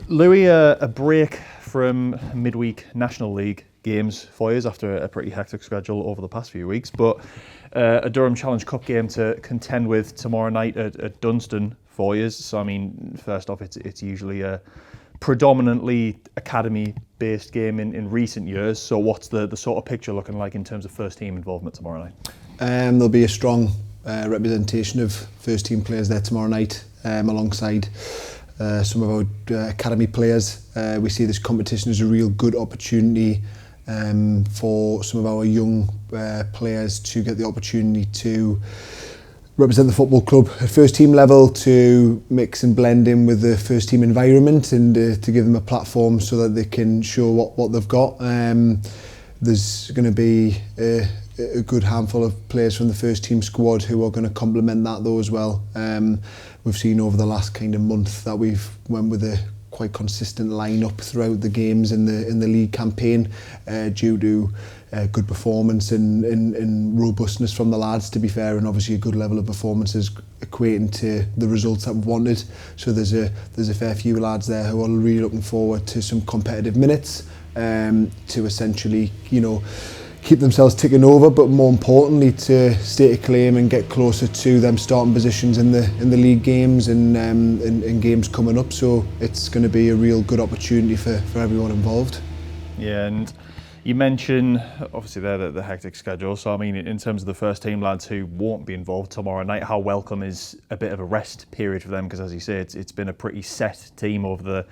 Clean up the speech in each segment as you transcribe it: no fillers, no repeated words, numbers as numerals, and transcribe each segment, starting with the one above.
Louis, a break from midweek National League games for you after a pretty hectic schedule over the past few weeks, but a Durham Challenge Cup game to contend with tomorrow night at Dunston for you. So, I mean, first off, it's usually a predominantly academy-based game in recent years. So what's the sort of picture looking like in terms of first team involvement tomorrow night? There'll be a strong representation of first team players there tomorrow night, alongside some of our academy players. We see this competition as a real good opportunity for some of our young players to get the opportunity to represent the football club at first team level, to mix and blend in with the first team environment, and to give them a platform so that they can show what they've got. There's going to be a good handful of players from the first team squad who are going to complement that though as well. We've seen over the last kind of month that we've went with a quite consistent lineup throughout the games in the league campaign, due to good performance and robustness from the lads, to be fair, and obviously a good level of performances equating to the results that we've wanted. So there's a fair few lads there who are really looking forward to some competitive minutes, to essentially, keep themselves ticking over, but more importantly to stake a claim and get closer to them starting positions in the league games and games coming up. So it's going to be a real good opportunity for everyone involved. Yeah, and you mentioned obviously there the hectic schedule. So I mean, in terms of the first team lads who won't be involved tomorrow night, how welcome is a bit of a rest period for them? Because as you say, it's been a pretty set team over the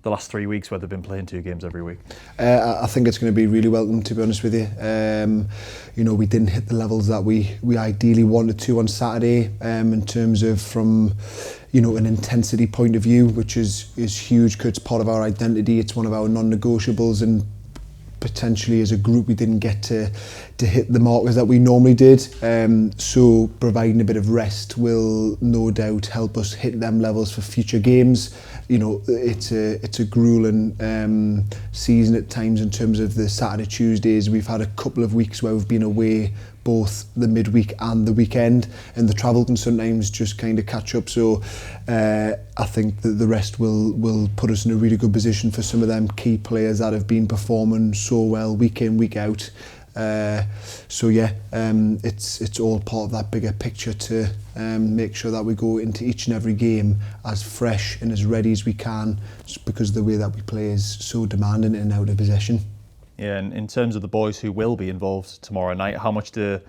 last 3 weeks where they've been playing 2 games every week. I think it's going to be really welcome, to be honest with you. We didn't hit the levels that we ideally wanted to on Saturday, in terms of from an intensity point of view, which is huge because it's part of our identity. It's one of our non-negotiables, and potentially as a group we didn't get to hit the markers that we normally did. So providing a bit of rest will no doubt help us hit them levels for future games. It's a grueling season at times in terms of the Saturday, Tuesdays. We've had a couple of weeks where we've been away both the midweek and the weekend, and the travel can sometimes just kind of catch up. So I think that the rest will put us in a really good position for some of them key players that have been performing so well week in, week out. It's all part of that bigger picture to make sure that we go into each and every game as fresh and as ready as we can, just because the way that we play is so demanding in and out of possession. Yeah, and in terms of the boys who will be involved tomorrow night, how much do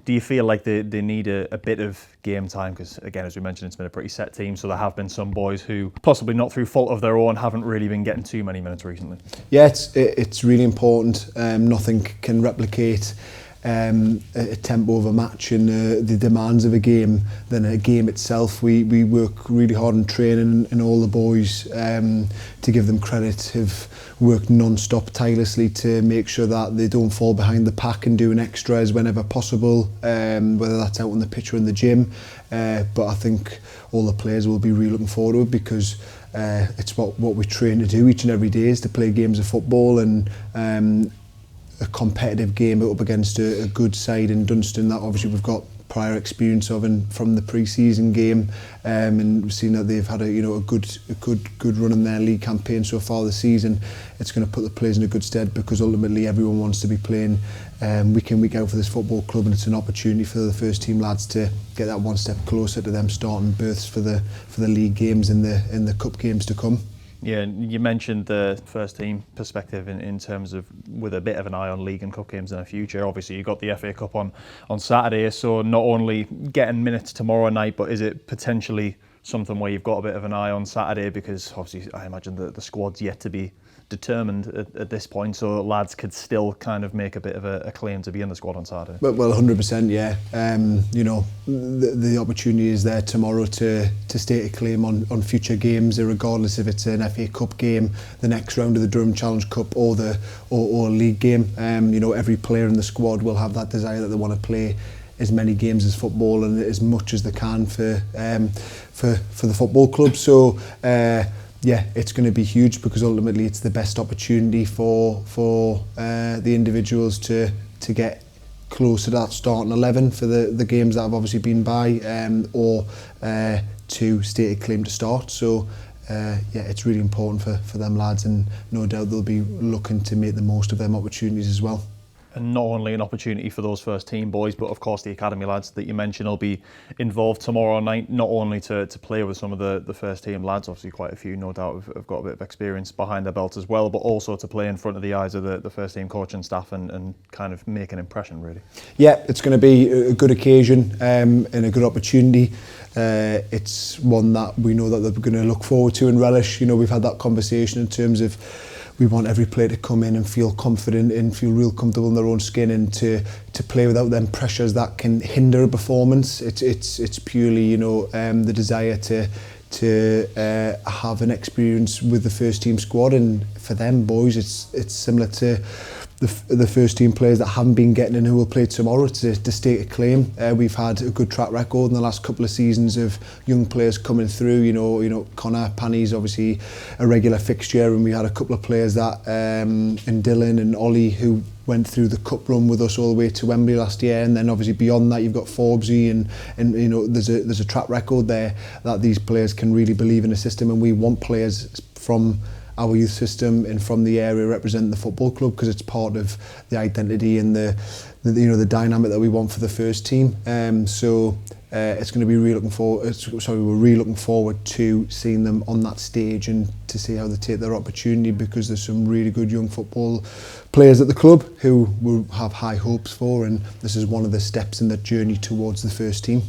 you feel like they need a bit of game time? Because again, as we mentioned, it's been a pretty set team, so there have been some boys who, possibly not through fault of their own, haven't really been getting too many minutes recently. Yeah, it's really important. Nothing can replicate a tempo of a match and the demands of a game than a game itself. We work really hard in training, and all the boys, to give them credit, have worked non-stop tirelessly to make sure that they don't fall behind the pack and doing extras whenever possible, whether that's out on the pitch or in the gym. But I think all the players will be really looking forward to it, because it's what we train to do each and every day, is to play games of football, and a competitive game up against a good side in Dunston that obviously we've got prior experience of from the pre-season game, and we've seen that they've had a good run in their league campaign so far this season. It's going to put the players in a good stead, because ultimately everyone wants to be playing week in, week out for this football club, and it's an opportunity for the first team lads to get that one step closer to them starting berths for the league games and the cup games to come. Yeah, and you mentioned the first team perspective in terms of with a bit of an eye on league and cup games in the future. Obviously, you've got the FA Cup on Saturday, so not only getting minutes tomorrow night, but is it potentially something where you've got a bit of an eye on Saturday? Because obviously, I imagine the squad's yet to be determined at this point, so lads could still kind of make a bit of a claim to be in the squad on Saturday. Well, 100%, yeah. The opportunity is there tomorrow to stake a claim on future games, regardless if it's an FA Cup game, the next round of the Durham Challenge Cup, or a league game. Every player in the squad will have that desire that they want to play as many games as football and as much as they can for the football club. So yeah, it's going to be huge, because ultimately it's the best opportunity for the individuals to get close to that starting 11 for the games that have obviously been by, or to stake a claim to start. So it's really important for them lads, and no doubt they'll be looking to make the most of them opportunities as well. And not only an opportunity for those first team boys, but of course the academy lads that you mentioned will be involved tomorrow night, not only to play with some of the first team lads, obviously quite a few no doubt have got a bit of experience behind their belt as well, but also to play in front of the eyes of the first team coach and staff and kind of make an impression really. Yeah, it's going to be a good occasion and a good opportunity. It's one that we know that they're going to look forward to and relish. You know, we've had that conversation in terms of we want every player to come in and feel confident and feel real comfortable in their own skin, and to play without them pressures that can hinder a performance. It's purely, you know, the desire to have an experience with the first team squad, and for them boys it's similar to the first team players that haven't been getting in who will play tomorrow. It's to stake a claim. We've had a good track record in the last couple of seasons of young players coming through. You know, Connor Panny's obviously a regular fixture, and we had a couple of players that and Dylan and Ollie who went through the cup run with us all the way to Wembley last year, and then obviously beyond that you've got Forbesy and you know there's a track record there that these players can really believe in the system, and we want players from our youth system and from the area representing the football club, because it's part of the identity and the you know the dynamic that we want for the first team. It's going to be really looking forward. We're really looking forward to seeing them on that stage and to see how they take their opportunity, because there's some really good young football players at the club who we'll have high hopes for, and this is one of the steps in the journey towards the first team.